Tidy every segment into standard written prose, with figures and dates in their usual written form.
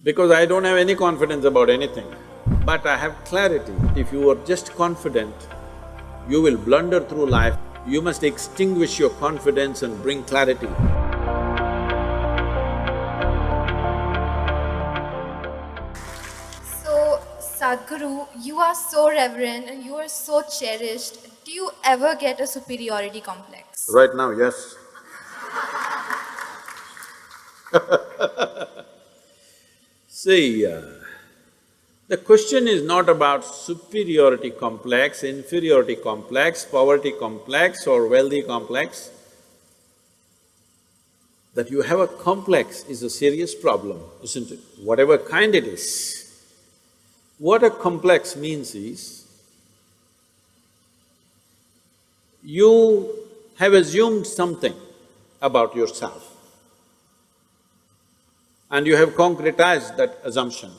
Because I don't have any confidence about anything, but I have clarity. If you are just confident, you will blunder through life. You must extinguish your confidence and bring clarity. So, Sadhguru, you are so reverent and you are so cherished. Do you ever get a superiority complex? Right now, yes. See, the question is not about superiority complex, inferiority complex, poverty complex or wealthy complex. That you have a complex is a serious problem, isn't it? Whatever kind it is. What a complex means is, you have assumed something about yourself and you have concretized that assumption.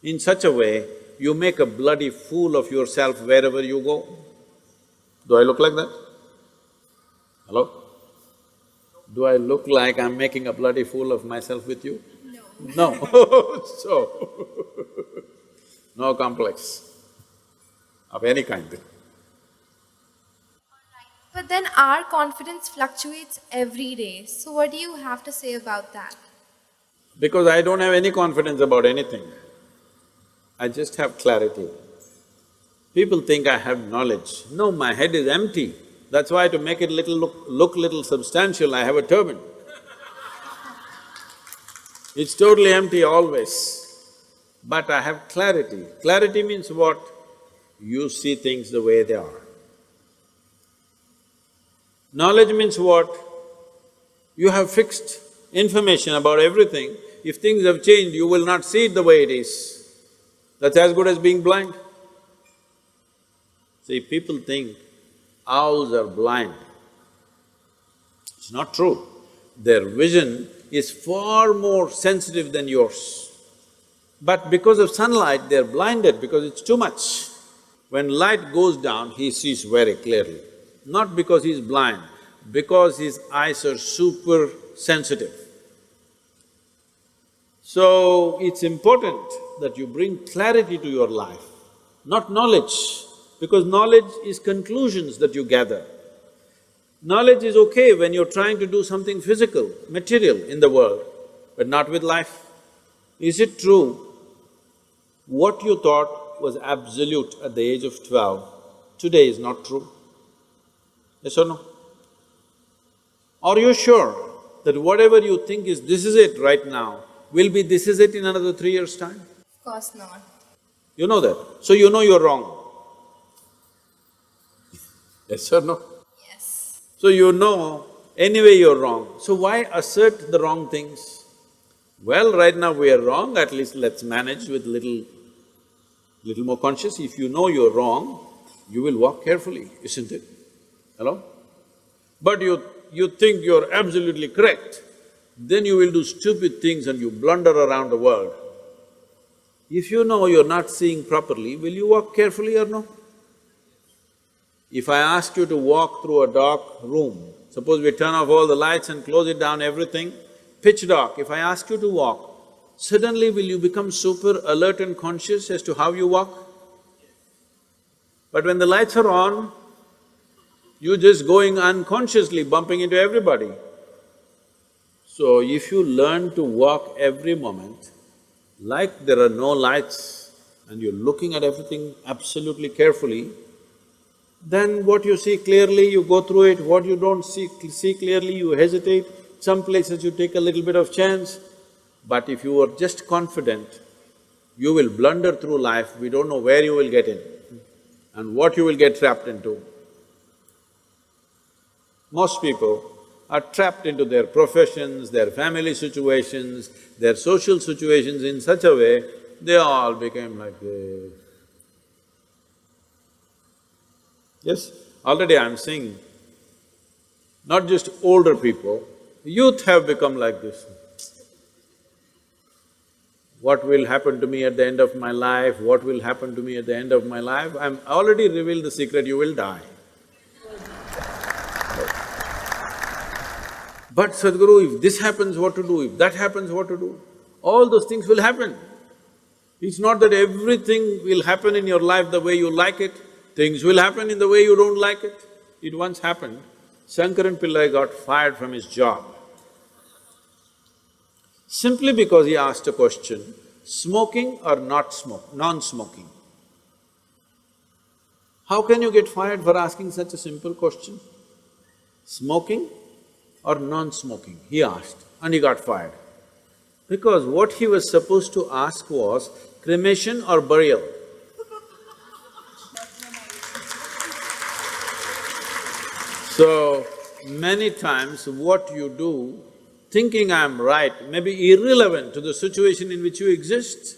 In such a way, you make a bloody fool of yourself wherever you go. Do I look like that? Hello? Do I look like I'm making a bloody fool of myself with you? No. No. So, no complex of any kind. But then our confidence fluctuates every day. So, what do you have to say about that? Because I don't have any confidence about anything, I just have clarity. People think I have knowledge. No, my head is empty. That's why to make it look little substantial, I have a turban. It's totally empty always. But I have clarity. Clarity means what? You see things the way they are. Knowledge means what? You have fixed information about everything. If things have changed, you will not see it the way it is. That's as good as being blind. See, people think owls are blind. It's not true. Their vision is far more sensitive than yours. But because of sunlight, they're blinded because it's too much. When light goes down, he sees very clearly. Not because he's blind, because his eyes are super sensitive. So, it's important that you bring clarity to your life, not knowledge, because knowledge is conclusions that you gather. Knowledge is okay when you're trying to do something physical, material in the world, but not with life. Is it true what you thought was absolute at the age of 12, today is not true? Yes or no? Are you sure that whatever you think is this is it right now, will be this is it in another 3 years' time? Of course not. You know that, so you know you're wrong. Yes or no? Yes. So you know anyway you're wrong, so why assert the wrong things? Well, right now we are wrong, at least let's manage with little more conscious. If you know you're wrong, you will walk carefully, isn't it? Hello? But you think you're absolutely correct, then you will do stupid things and you blunder around the world. If you know you're not seeing properly, will you walk carefully or no? If I ask you to walk through a dark room, suppose we turn off all the lights and close it down, everything, pitch dark, if I ask you to walk, suddenly will you become super alert and conscious as to how you walk? But when the lights are on, you're just going unconsciously, bumping into everybody. So if you learn to walk every moment, like there are no lights and you're looking at everything absolutely carefully, then what you see clearly, you go through it, what you don't see clearly, you hesitate, some places you take a little bit of chance. But if you are just confident, you will blunder through life, we don't know where you will get in and what you will get trapped into. Most people are trapped into their professions, their family situations, their social situations in such a way, they all became like this. Yes, already I'm seeing, not just older people, youth have become like this. What will happen to me at the end of my life? What will happen to me at the end of my life? I'm already revealed the secret, you will die. But Sadhguru, if this happens, what to do? If that happens, what to do? all those things will happen. It's not that everything will happen in your life the way you like it, things will happen in the way you don't like it. It once happened, Shankaran Pillai got fired from his job simply because he asked a question, smoking or not smoke, non-smoking. How can you get fired for asking such a simple question? Smoking or non-smoking, he asked, and he got fired. Because what he was supposed to ask was cremation or burial. So, many times what you do, thinking I'm right, may be irrelevant to the situation in which you exist.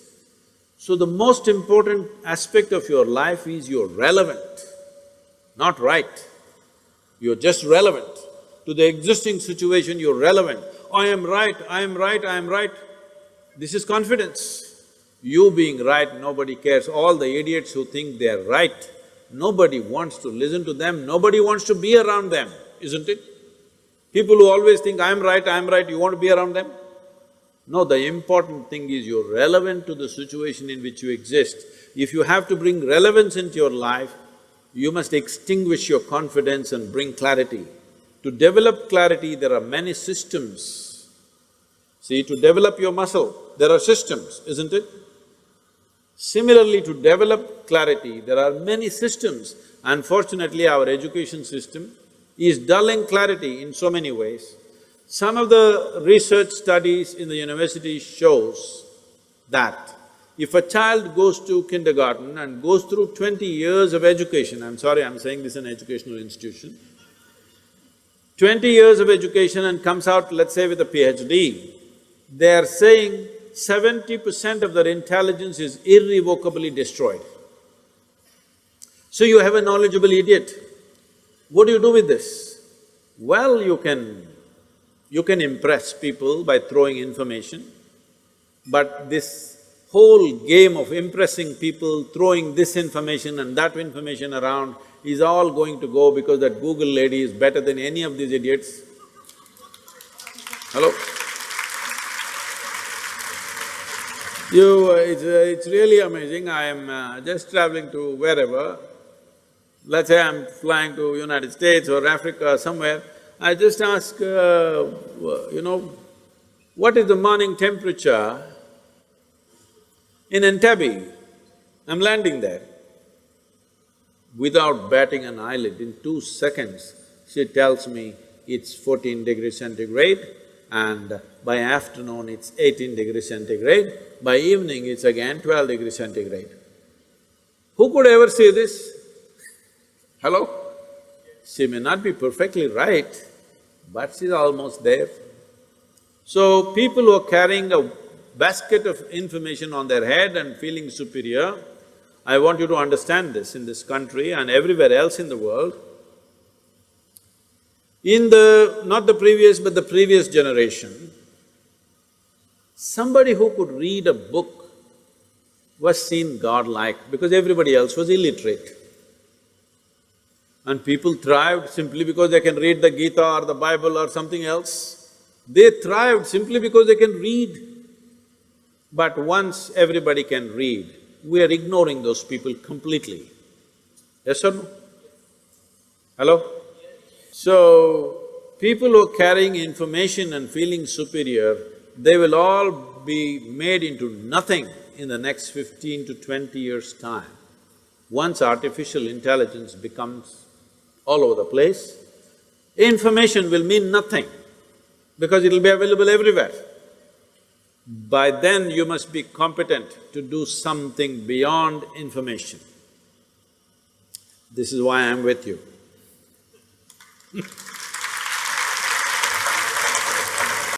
So the most important aspect of your life is you're relevant, not right. You're just relevant. To the existing situation, you're relevant. I am right, I am right, I am right. This is confidence. You being right, nobody cares. All the idiots who think they're right, nobody wants to listen to them, nobody wants to be around them, isn't it? People who always think, I'm right, you want to be around them? No, the important thing is you're relevant to the situation in which you exist. If you have to bring relevance into your life, you must extinguish your confidence and bring clarity. To develop clarity, there are many systems. See, to develop your muscle, there are systems, isn't it? Similarly, to develop clarity, there are many systems. Unfortunately, our education system is dulling clarity in so many ways. Some of the research studies in the university shows that if a child goes to kindergarten and goes through 20 years of education, I'm sorry, I'm saying this in an educational institution, 20 years of education and comes out, let's say, with a PhD, they are saying 70% of their intelligence is irrevocably destroyed. So you have a knowledgeable idiot. What do you do with this? Well, you can impress people by throwing information, but this whole game of impressing people, throwing this information and that information around is all going to go because that Google lady is better than any of these idiots. Hello? It's really amazing. I am just traveling to wherever, let's say I'm flying to United States or Africa or somewhere, I just ask, what is the morning temperature in Entebbe? I'm landing there. Without batting an eyelid, in 2 seconds, she tells me it's 14 degrees centigrade and by afternoon it's 18 degrees centigrade, by evening it's again 12 degrees centigrade. Who could ever say this? Hello? She may not be perfectly right, but she's almost there. So, people who are carrying a basket of information on their head and feeling superior, I want you to understand this in this country and everywhere else in the world. In not the previous but the previous generation, somebody who could read a book was seen godlike because everybody else was illiterate. And people thrived simply because they can read the Gita or the Bible or something else. They thrived simply because they can read. But once everybody can read, we are ignoring those people completely. Yes or no? Hello? So, people who are carrying information and feeling superior, they will all be made into nothing in the next 15 to 20 years' time. Once artificial intelligence becomes all over the place, information will mean nothing because it'll be available everywhere. By then, you must be competent to do something beyond information. This is why I'm with you.